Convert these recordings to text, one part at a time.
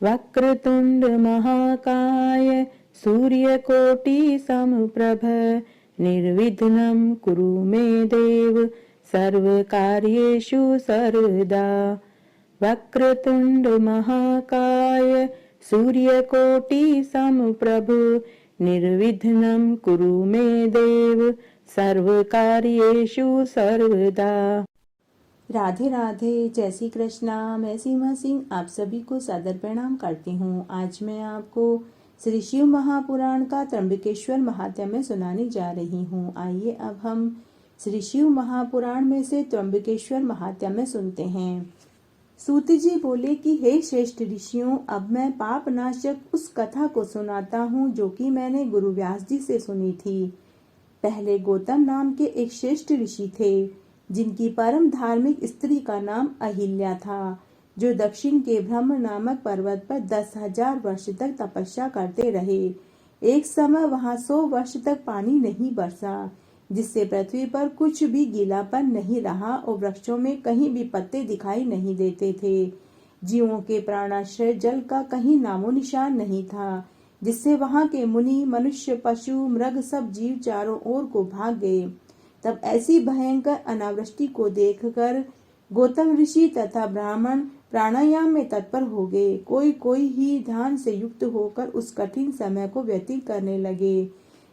वक्रतुंड महाकाय सूर्यकोटि समप्रभ निर्विघ्नं कुरु मे देव सर्वकार्येषु सर्वदा। वक्रतुंड महाकाय सूर्यकोटि समप्रभ निर्विघ्नं कुरु मे देव सर्वकार्येषु सर्वदा। राधे राधे, जय श्री कृष्णा। मैं सीमा सिंह आप सभी को सादर प्रणाम करती हूँ। आज मैं आपको श्री शिव महापुराण का त्र्यंबकेश्वर महात्म्य सुनाने जा रही हूँ। आइए अब हम श्री शिव महापुराण में से त्र्यंबकेश्वर महात्म्य सुनते हैं। सूत जी बोले कि हे श्रेष्ठ ऋषियों, अब मैं पाप नाशक उस कथा को सुनाता हूँ जो कि मैंने गुरु व्यास जी से सुनी थी। पहले गौतम नाम के एक श्रेष्ठ ऋषि थे जिनकी परम धार्मिक स्त्री का नाम अहिल्या था, जो दक्षिण के ब्रह्म नामक पर्वत पर 10,000 वर्ष तक तपस्या करते रहे। एक समय वहां 100 वर्ष तक पानी नहीं बरसा, जिससे पृथ्वी पर कुछ भी गीलापन नहीं रहा और वृक्षों में कहीं भी पत्ते दिखाई नहीं देते थे। जीवों के प्राणाश्रय जल का कहीं नामो निशान नहीं था, जिससे वहां के मुनि, मनुष्य, पशु, मृग सब जीव चारों ओर को भाग गए। तब ऐसी भयंकर अनावृष्टि को देखकर गौतम ऋषि तथा ब्राह्मण प्राणायाम में तत्पर हो गए। कोई ही ध्यान से युक्त होकर उस कठिन समय को व्यतीत करने लगे।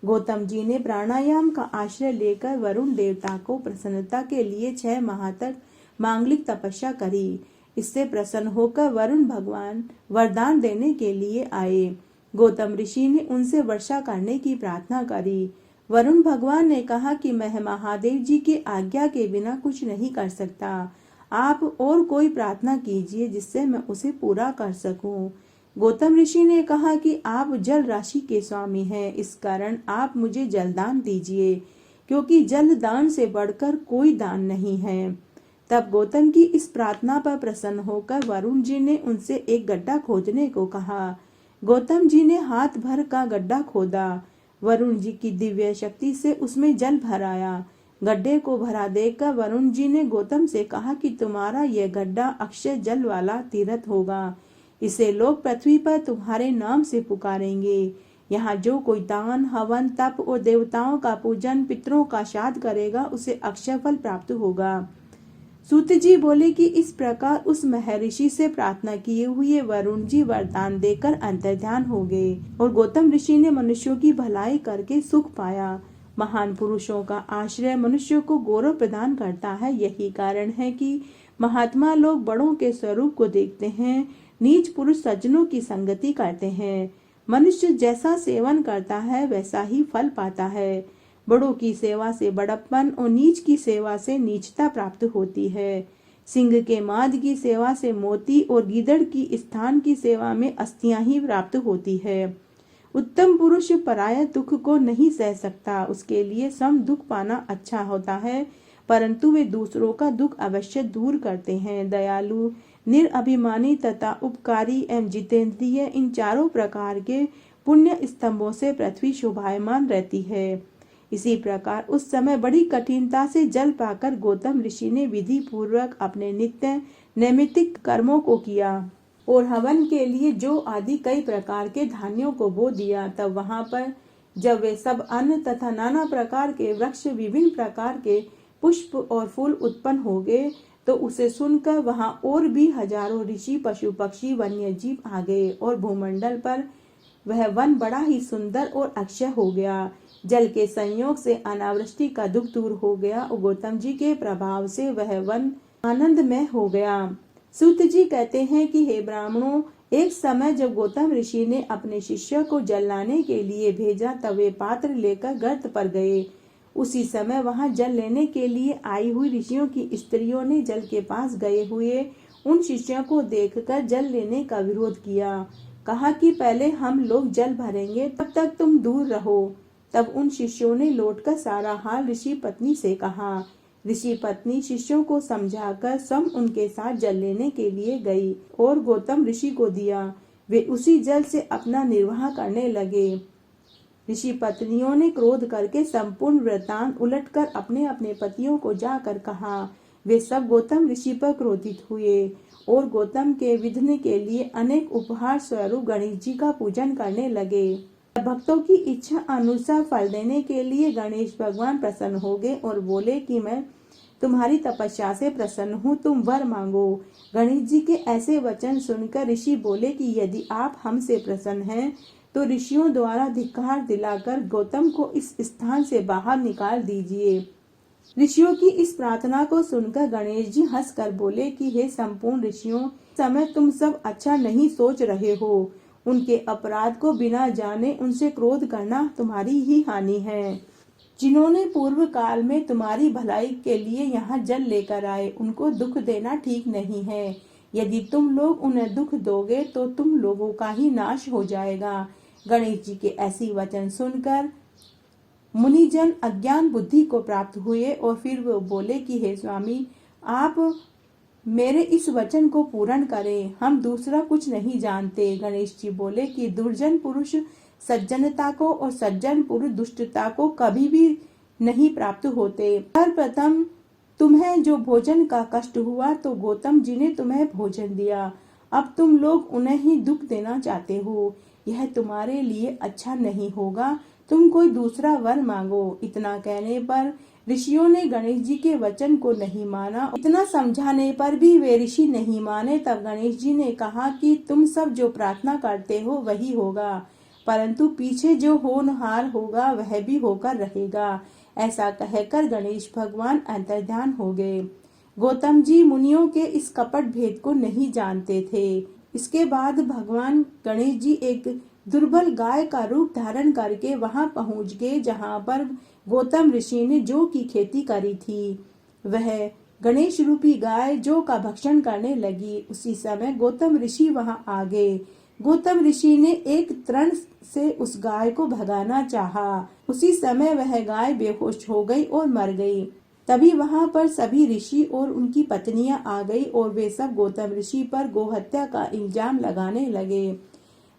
गौतम जी ने प्राणायाम का आश्रय लेकर वरुण देवता को प्रसन्नता के लिए 6 माह तक मांगलिक तपस्या करी। इससे प्रसन्न होकर वरुण भगवान वरदान देने के लिए आए। गौतम ऋषि ने उनसे वर्षा करने की प्रार्थना करी। वरुण भगवान ने कहा कि मैं महादेव जी की आज्ञा के बिना कुछ नहीं कर सकता। आप और कोई प्रार्थना कीजिए जिससे मैं उसे पूरा कर सकूं। गौतम ऋषि ने कहा कि आप जल राशि के स्वामी हैं, इस कारण आप मुझे जलदान दीजिए, क्योंकि जल दान से बढ़कर कोई दान नहीं है। तब गौतम की इस प्रार्थना पर प्रसन्न होकर वरुण जी ने उनसे एक गड्ढा खोदने को कहा। गौतम जी ने हाथ भर का गड्ढा खोदा। वरुण जी की दिव्य शक्ति से उसमें जल भर आया। गड्ढे को भरा देखकर वरुण जी ने गौतम से कहा कि तुम्हारा यह गड्ढा अक्षय जल वाला तीर्थ होगा। इसे लोग पृथ्वी पर तुम्हारे नाम से पुकारेंगे। यहाँ जो कोई दान, हवन, तप और देवताओं का पूजन, पितरों का श्राद्ध करेगा उसे अक्षय फल प्राप्त होगा। सूत जी बोले कि इस प्रकार उस महर्षि से प्रार्थना किए हुए वरुण जी वरदान देकर अंतर्ध्यान हो गए और गौतम ऋषि ने मनुष्यों की भलाई करके सुख पाया। महान पुरुषों का आश्रय मनुष्य को गौरव प्रदान करता है। यही कारण है कि महात्मा लोग बड़ों के स्वरूप को देखते हैं, नीच पुरुष सज्जनों की संगति करते हैं। मनुष्य जैसा सेवन करता है वैसा ही फल पाता है। बड़ों की सेवा से बड़प्पन और नीच की सेवा से नीचता प्राप्त होती है। सिंह के माद की सेवा से मोती और गीदड़ की स्थान की सेवा में अस्थियां ही प्राप्त होती है। उत्तम पुरुष पराया दुख को नहीं सह सकता, उसके लिए सम दुख पाना अच्छा होता है, परंतु वे दूसरों का दुख अवश्य दूर करते हैं। दयालु, निरअभिमानी तथा उपकारी एवं जितेंद्रिय, इन चारों प्रकार के पुण्य स्तंभों से पृथ्वी शोभायमान रहती है। इसी प्रकार उस समय बड़ी कठिनता से जल पाकर गौतम ऋषि ने विधि पूर्वक अपने नित्य नैमित्तिक कर्मों को किया और हवन के लिए जौ आदि कई प्रकार के धान्यों को बो दिया। तब वहां पर जब वे सब अन्न तथा नाना प्रकार के वृक्ष, विभिन्न प्रकार के पुष्प और फूल उत्पन्न हो गए, तो उसे सुनकर वहां और भी हजारों ऋषि, पशु, पक्षी, वन्य जीव आ गए और भूमंडल पर वह वन बड़ा ही सुंदर और अक्षय हो गया। जल के संयोग से अनावृष्टि का दुख दूर हो गया और गौतम जी के प्रभाव से वह वन आनंदमय हो गया। सूत जी कहते हैं कि हे ब्राह्मणों, एक समय जब गौतम ऋषि ने अपने शिष्य को जल लाने के लिए भेजा, तब वे पात्र लेकर गर्त पर गए। उसी समय वहां जल लेने के लिए आई हुई ऋषियों की स्त्रियों ने जल के पास गए हुए उन शिष्यों को देखकर जल लेने का विरोध किया। कहा कि पहले हम लोग जल भरेंगे, तब तक तुम दूर रहो। तब उन शिष्यों ने लौटकर सारा हाल ऋषि पत्नी से कहा। ऋषि पत्नी शिष्यों को समझाकर स्वयं उनके साथ जल लेने के लिए गई और गौतम ऋषि को दिया। वे उसी जल से अपना निर्वाह करने लगे। ऋषि पत्नियों ने क्रोध करके संपूर्ण वृत्तांत उलटकर अपने अपने पतियों को जाकर कहा। वे सब गौतम ऋषि पर क्रोधित हुए और गौतम के विघ्न के लिए अनेक उपहार स्वरूप गणेश जी का पूजन करने लगे। भक्तों की इच्छा अनुसार फल देने के लिए गणेश भगवान प्रसन्न हो गए और बोले कि मैं तुम्हारी तपस्या से प्रसन्न हूँ, तुम वर मांगो। गणेश जी के ऐसे वचन सुनकर ऋषि बोले कि यदि आप हमसे प्रसन्न हैं तो ऋषियों द्वारा धिक्कार दिलाकर गौतम को इस स्थान से बाहर निकाल दीजिए। ऋषियों की इस प्रार्थना को सुनकर गणेश जी हंसकर बोले कि हे संपूर्ण ऋषियों, समय तुम सब अच्छा नहीं सोच रहे हो। उनके अपराध को बिना जाने उनसे क्रोध करना तुम्हारी ही हानि है। जिन्होंने पूर्व काल में तुम्हारी भलाई के लिए यहाँ जल लेकर आए, उनको दुख देना ठीक नहीं है। यदि तुम लोग उन्हें दुख दोगे तो तुम लोगों का ही नाश हो जाएगा। गणेश जी के ऐसी वचन सुनकर मुनिजन अज्ञान बुद्धि को प्राप्त हुए और फिर वो बोले कि हे स्वामी, आप मेरे इस वचन को पूर्ण करें, हम दूसरा कुछ नहीं जानते। गणेश जी बोले कि दुर्जन पुरुष सज्जनता को और सज्जन पुरुष दुष्टता को कभी भी नहीं प्राप्त होते। सर्वप्रथम तुम्हें जो भोजन का कष्ट हुआ तो गौतम जी ने तुम्हें भोजन दिया, अब तुम लोग उन्हें ही दुख देना चाहते हो। यह तुम्हारे लिए अच्छा नहीं होगा, तुम कोई दूसरा वर मांगो। इतना कहने पर ऋषियों ने गणेश जी के वचन को नहीं माना। इतना समझाने पर भी वे ऋषि नहीं माने। तब गणेश जी ने कहा कि तुम सब जो प्रार्थना करते हो वही होगा, परंतु पीछे जो होनहार होगा वह भी होकर रहेगा। ऐसा कहकर गणेश भगवान अंतर्ध्यान हो गए। गौतम जी मुनियों के इस कपट भेद को नहीं जानते थे। इसके बाद भगवान गणेश जी एक दुर्बल गाय का रूप धारण करके वहां पहुंच गए जहां पर गौतम ऋषि ने जौ की खेती करी थी। वह गणेश रूपी गाय जौ का भक्षण करने लगी। उसी समय गौतम ऋषि वहां आ गए। गौतम ऋषि ने एक तृण से उस गाय को भगाना चाहा। उसी समय वह गाय बेहोश हो गई और मर गई। तभी वहां पर सभी ऋषि और उनकी पत्नियां आ गई और वे सब गौतम ऋषि पर गोहत्या का इल्जाम लगाने लगे।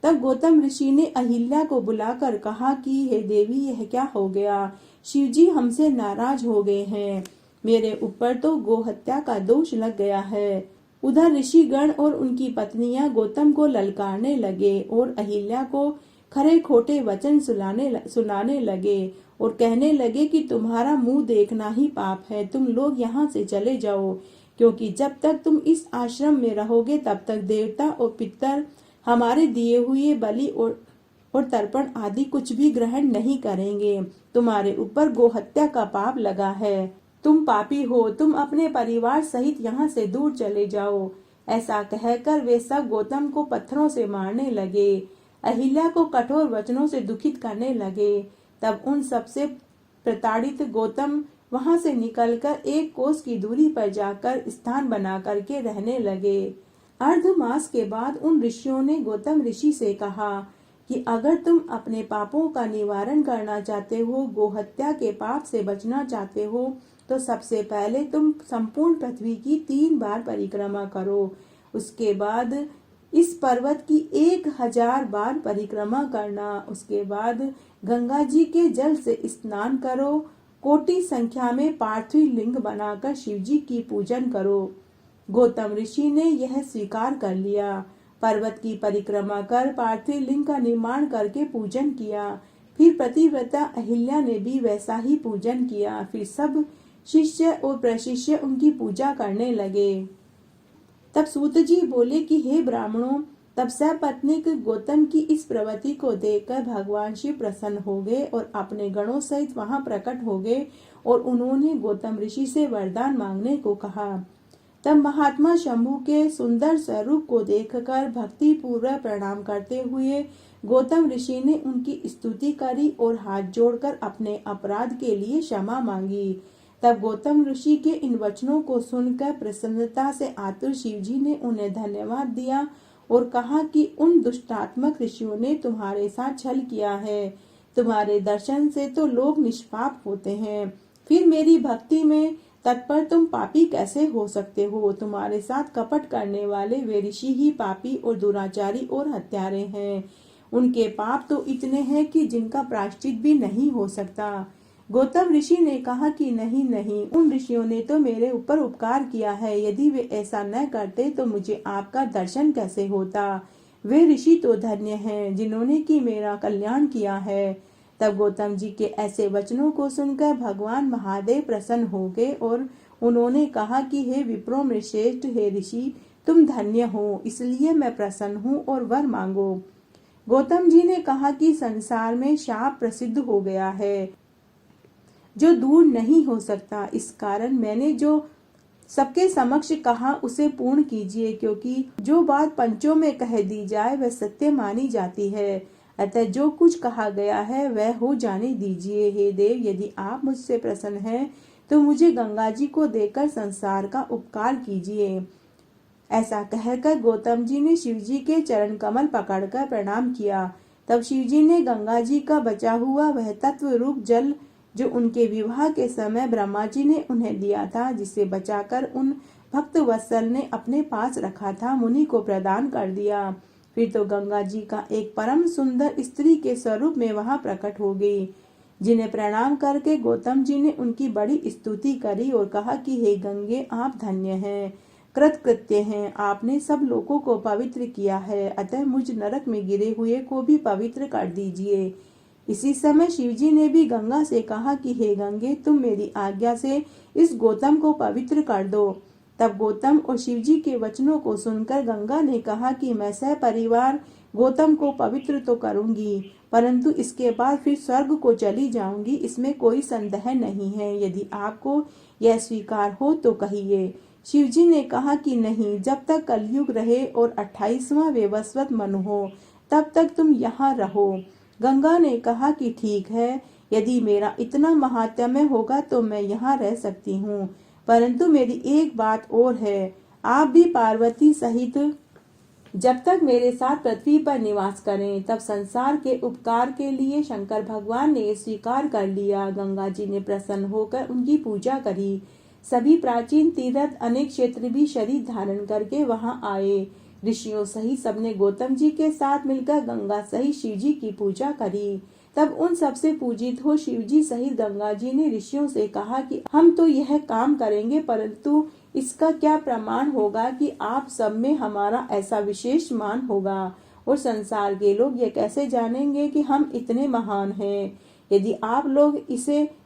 तब गौतम ऋषि ने अहिल्या को बुलाकर कहा कि हे देवी, यह क्या हो गया? शिवजी हमसे नाराज हो गए हैं, मेरे ऊपर तो गोहत्या का दोष लग गया है। उधर ऋषिगण और उनकी पत्नियां गौतम को ललकारने लगे और अहिल्या को खरे खोटे वचन सुनाने लगे और कहने लगे कि तुम्हारा मुंह देखना ही पाप है, तुम लोग यहाँ से चले जाओ, क्योंकि जब तक तुम इस आश्रम में रहोगे तब तक देवता और पितर हमारे दिए हुए बलि और तर्पण आदि कुछ भी ग्रहण नहीं करेंगे। तुम्हारे ऊपर गोहत्या का पाप लगा है, तुम पापी हो, तुम अपने परिवार सहित यहाँ से दूर चले जाओ। ऐसा कहकर वे सब गौतम को पत्थरों से मारने लगे, अहिल्या को कठोर वचनों से दुखित करने लगे। तब उन सबसे प्रताड़ित गौतम वहां से निकलकर एक कोस की दूरी पर जाकर स्थान बना करके रहने लगे। अर्धमास के बाद उन ऋषियों ने गौतम ऋषि से कहा कि अगर तुम अपने पापों का निवारण करना चाहते हो, गोहत्या के पाप से बचना चाहते हो, तो सबसे पहले तुम संपूर्ण पृथ्वी की 3 बार परिक्रमा करो। उसके बाद इस पर्वत की 1000 बार परिक्रमा करना। उसके बाद गंगा जी के जल से स्नान करो। कोटि संख्या में पार्थिव लिंग बनाकर शिव जी की पूजन करो। गौतम ऋषि ने यह स्वीकार कर लिया। पर्वत की परिक्रमा कर पार्थिव लिंग का निर्माण करके पूजन किया। फिर पतिव्रता अहिल्या ने भी वैसा ही पूजन किया। फिर सब शिष्य और प्रशिष्य उनकी पूजा करने लगे। तब सूत जी बोले कि हे ब्राह्मणों, तब सपत्नीक गौतम की इस प्रवृत्ति को देखकर भगवान शिव प्रसन्न हो गए और अपने गणों सहित वहां प्रकट हो गए और उन्होंने गौतम ऋषि से वरदान मांगने को कहा। तब महात्मा शंभु के सुंदर स्वरूप को देखकर भक्ति पूर्वक प्रणाम करते हुए गौतम ऋषि ने उनकी स्तुति करी और हाथ जोड़कर अपने अपराध के लिए क्षमा मांगी। तब गौतम ऋषि के इन वचनों को सुनकर प्रसन्नता से आतुर शिवजी ने उन्हें धन्यवाद दिया और कहा कि उन दुष्टात्मक ऋषियों ने तुम्हारे साथ छल किया है। तुम्हारे दर्शन से तो लोग निष्पाप होते हैं, फिर मेरी भक्ति में तत्पर तुम पापी कैसे हो सकते हो? तुम्हारे साथ कपट करने वाले वे ऋषि ही पापी और दुराचारी और हत्यारे हैं। उनके पाप तो इतने हैं कि जिनका प्रायश्चित भी नहीं हो सकता। गौतम ऋषि ने कहा कि नहीं नहीं, उन ऋषियों ने तो मेरे ऊपर उपकार किया है, यदि वे ऐसा न करते तो मुझे आपका दर्शन कैसे होता। वे ऋषि तो धन्य हैं जिन्होंने कि मेरा कल्याण किया है। तब गौतम जी के ऐसे वचनों को सुनकर भगवान महादेव प्रसन्न हो गए और उन्होंने कहा कि हे विप्रो में श्रेष्ठ, हे ऋषि, तुम धन्य हो, इसलिए मैं प्रसन्न हूँ और वर मांगो। गौतम जी ने कहा कि संसार में शाप प्रसिद्ध हो गया है जो दूर नहीं हो सकता। इस कारण मैंने जो सबके समक्ष कहा उसे पूर्ण कीजिए, क्योंकि जो बात पंचों में कह दी जाए वह सत्य मानी जाती है। अतः जो कुछ कहा गया है वह हो जाने दीजिए। हे देव, यदि आप मुझसे प्रसन्न हैं तो मुझे गंगा जी को देकर संसार का उपकार कीजिए। ऐसा कहकर गौतम जी ने शिव जी के चरण कमल पकड़कर प्रणाम किया। तब शिव जी ने गंगा जी का बचा हुआ वह तत्व रूप जल जो उनके विवाह के समय ब्रह्मा जी ने उन्हें दिया था, जिसे बचाकर उन भक्त वत्सल ने अपने पास रखा था, मुनि को प्रदान कर दिया। फिर तो गंगा जी का एक परम सुंदर स्त्री के स्वरूप में वहां प्रकट हो गई, जिन्हें प्रणाम करके गौतम जी ने उनकी बड़ी स्तुति करी और कहा कि हे गंगे, आप धन्य हैं, कृतकृत्य हैं, आपने सब लोगों को पवित्र किया है, अतः मुझ नरक में गिरे हुए को भी पवित्र कर दीजिए। इसी समय शिवजी ने भी गंगा से कहा कि हे गंगे, तुम मेरी आज्ञा से इस गौतम को पवित्र कर दो। तब गौतम और शिवजी के वचनों को सुनकर गंगा ने कहा कि मैं सह परिवार गौतम को पवित्र तो करूंगी, परंतु इसके बाद फिर स्वर्ग को चली जाऊंगी, इसमें कोई संदेह नहीं है। यदि आपको यह स्वीकार हो तो कहिए। शिवजी ने कहा कि नहीं, जब तक कलयुग रहे और 28वां वैवस्वत मनु हो तब तक तुम यहाँ रहो। गंगा ने कहा कि ठीक है, यदि मेरा इतना महात्म्य होगा तो मैं यहाँ रह सकती हूँ, परंतु मेरी एक बात और है, आप भी पार्वती सहित जब तक मेरे साथ पृथ्वी पर निवास करें। तब संसार के उपकार के लिए शंकर भगवान ने स्वीकार कर लिया। गंगा जी ने प्रसन्न होकर उनकी पूजा करी। सभी प्राचीन तीर्थ अनेक क्षेत्र भी शरीर धारण करके वहां आए। ऋषियों सहित सबने गौतम जी के साथ मिलकर गंगा सहित शिव जी की पूजा करी। तब उन सबसे पूजित हो शिव जी सहित गंगा जी ने ऋषियों से कहा कि हम तो यह काम करेंगे, परंतु इसका क्या प्रमाण होगा कि आप सब में हमारा ऐसा विशेष मान होगा, और संसार के लोग ये कैसे जानेंगे कि हम इतने महान हैं। यदि आप लोग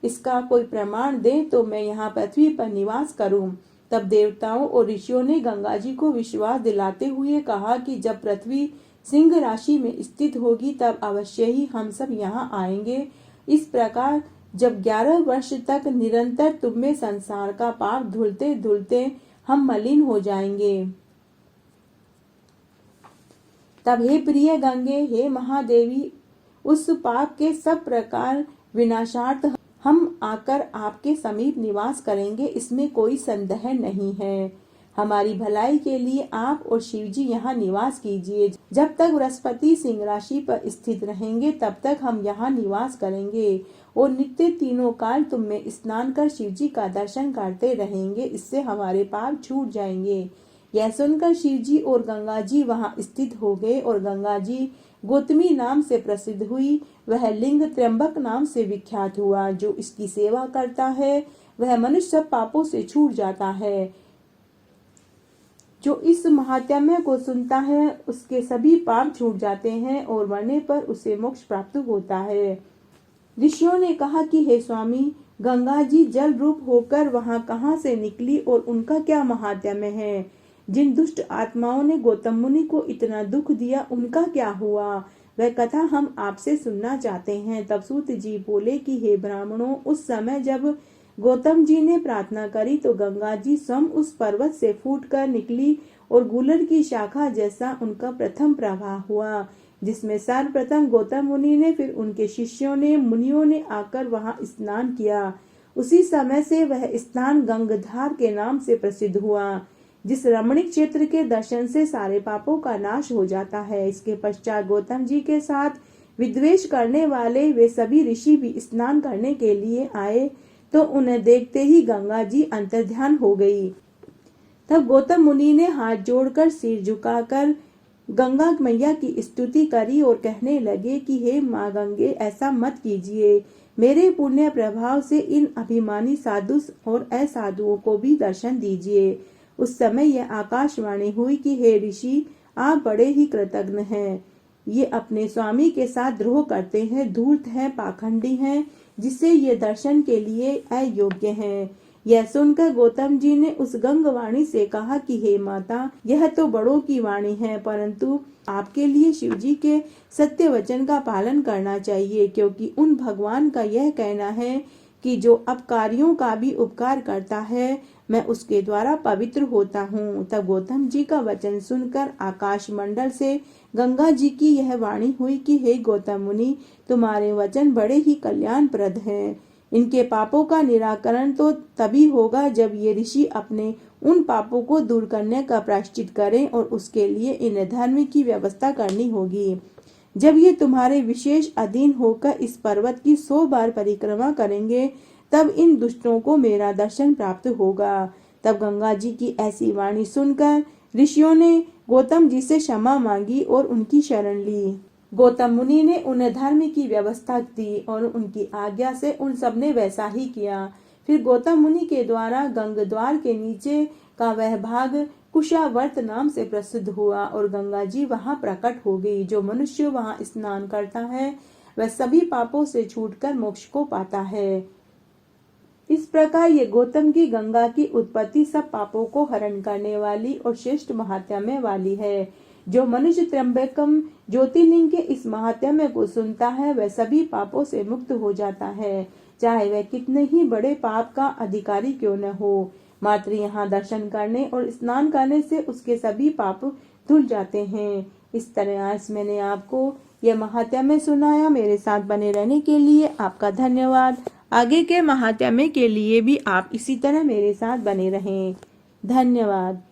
इसका कोई प्रमाण दें तो मैं यहाँ पृथ्वी पर निवास करूं। तब देवताओं और ऋषियों ने गंगा जी को विश्वास दिलाते हुए कहा कि जब पृथ्वी सिंह राशि में स्थित होगी तब अवश्य ही हम सब यहाँ आएंगे। इस प्रकार जब 11 वर्ष तक निरंतर तुम में संसार का पाप धुलते धुलते हम मलिन हो जाएंगे, तब हे प्रिय गंगे, हे महादेवी, उस पाप के सब प्रकार विनाशार्थ हम आकर आपके समीप निवास करेंगे, इसमें कोई संदेह नहीं है। हमारी भलाई के लिए आप और शिव जी यहाँ निवास कीजिए। जब तक बृहस्पति सिंह राशि पर स्थित रहेंगे तब तक हम यहाँ निवास करेंगे और नित्य तीनों काल तुम में स्नान कर शिव जी का दर्शन करते रहेंगे, इससे हमारे पाप छूट जाएंगे। यह सुनकर शिव जी और गंगा जी वहाँ स्थित हो गए और गंगा जी गौतमी नाम से प्रसिद्ध हुई। वह लिंग त्र्यंबक नाम से विख्यात हुआ। जो इसकी सेवा करता है वह मनुष्य सब पापों से छूट जाता है। जो इस महात्म्य को सुनता है उसके सभी पाप छूट जाते हैं और मरने पर उसे मोक्ष प्राप्त होता है। ऋषियों ने कहा कि हे स्वामी, गंगा जी जल रूप होकर वहां कहां से निकली और उनका क्या महात्म्य है। जिन दुष्ट आत्माओं ने गौतम मुनि को इतना दुख दिया उनका क्या हुआ, वह कथा हम आपसे सुनना चाहते हैं। तब सूत जी बोले कि हे ब्राह्मणों, उस समय जब गौतम जी ने प्रार्थना करी तो गंगा जी स्वयं उस पर्वत से फूटकर निकली और गुलर की शाखा जैसा उनका प्रथम प्रवाह हुआ, जिसमें सर्वप्रथम गौतम मुनि ने, फिर उनके शिष्यों ने, मुनियों ने आकर वहां स्नान किया। उसी समय से वह स्थान गंगधार के नाम से प्रसिद्ध हुआ, जिस रमणीक क्षेत्र के दर्शन से सारे पापों का नाश हो जाता है। इसके पश्चात गौतम जी के साथ विद्वेष करने वाले वे सभी ऋषि भी स्नान करने के लिए आए, तो उन्हें देखते ही गंगा जी अंतर्ध्यान हो गई। तब गौतम मुनि ने हाथ जोड़कर सिर झुकाकर गंगा मैया की स्तुति करी और कहने लगे कि हे माँ गंगे, ऐसा मत कीजिए। मेरे पुण्य प्रभाव से इन अभिमानी साधु और असाधुओं को भी दर्शन दीजिए। उस समय यह आकाशवाणी हुई कि हे ऋषि, आप बड़े ही कृतज्ञ हैं। ये अपने स्वामी के साथ द्रोह करते हैं, धूर्त हैं, पाखंडी हैं, जिससे ये दर्शन के लिए अयोग्य हैं। यह सुनकर गौतम जी ने उस गंगवाणी से कहा कि हे माता, यह तो बड़ों की वाणी है, परंतु आपके लिए शिव जी के सत्य वचन का पालन करना चाहिए, क्योंकि उन भगवान का यह कहना है कि जो अपकारियों का भी उपकार करता है, मैं उसके द्वारा पवित्र होता हूँ। तब गौतम जी का वचन सुनकर आकाश मंडल से गंगा जी की यह वाणी हुई कि हे गौतम मुनि, तुम्हारे वचन बड़े ही कल्याणप्रद हैं। इनके पापों का निराकरण तो तभी होगा जब ये ऋषि अपने उन पापों को दूर करने का प्रायश्चित करें, और उसके लिए इन्हें धर्म की व्यवस्था करनी होगी। जब ये तुम्हारे विशेष अधीन होकर इस पर्वत की 100 बार परिक्रमा करेंगे, तब इन दुष्टों को मेरा दर्शन प्राप्त होगा। तब गंगा जी की ऐसी वाणी सुनकर ऋषियों ने गौतम जी से क्षमा मांगी और उनकी शरण ली। गौतम मुनि ने उन्हें धर्म की व्यवस्था दी और उनकी आज्ञा से उन सब ने वैसा ही किया। फिर गौतम मुनि के द्वारा गंगद्वार के नीचे का वह भाग कुशावर्त नाम से प्रसिद्ध हुआ और गंगा जी वहां प्रकट हो गई। जो मनुष्य वहां स्नान करता है वह सभी पापों से छूटकर मोक्ष को पाता है। इस प्रकार ये गौतम की गंगा की उत्पत्ति सब पापों को हरण करने वाली और श्रेष्ठ महात्म्य वाली है। जो मनुष्य त्र्यंबकम ज्योतिर्लिंग के इस महात्म्य को सुनता है वह सभी पापों से मुक्त हो जाता है, चाहे वह कितने ही बड़े पाप का अधिकारी क्यों न हो। मात्र यहाँ दर्शन करने और स्नान करने से उसके सभी पाप धुल जाते हैं। इस तरह आज मैंने आपको यह महात्म्य सुनाया। मेरे साथ बने रहने के लिए आपका धन्यवाद। आगे के महात्म्य के लिए भी आप इसी तरह मेरे साथ बने रहें। धन्यवाद।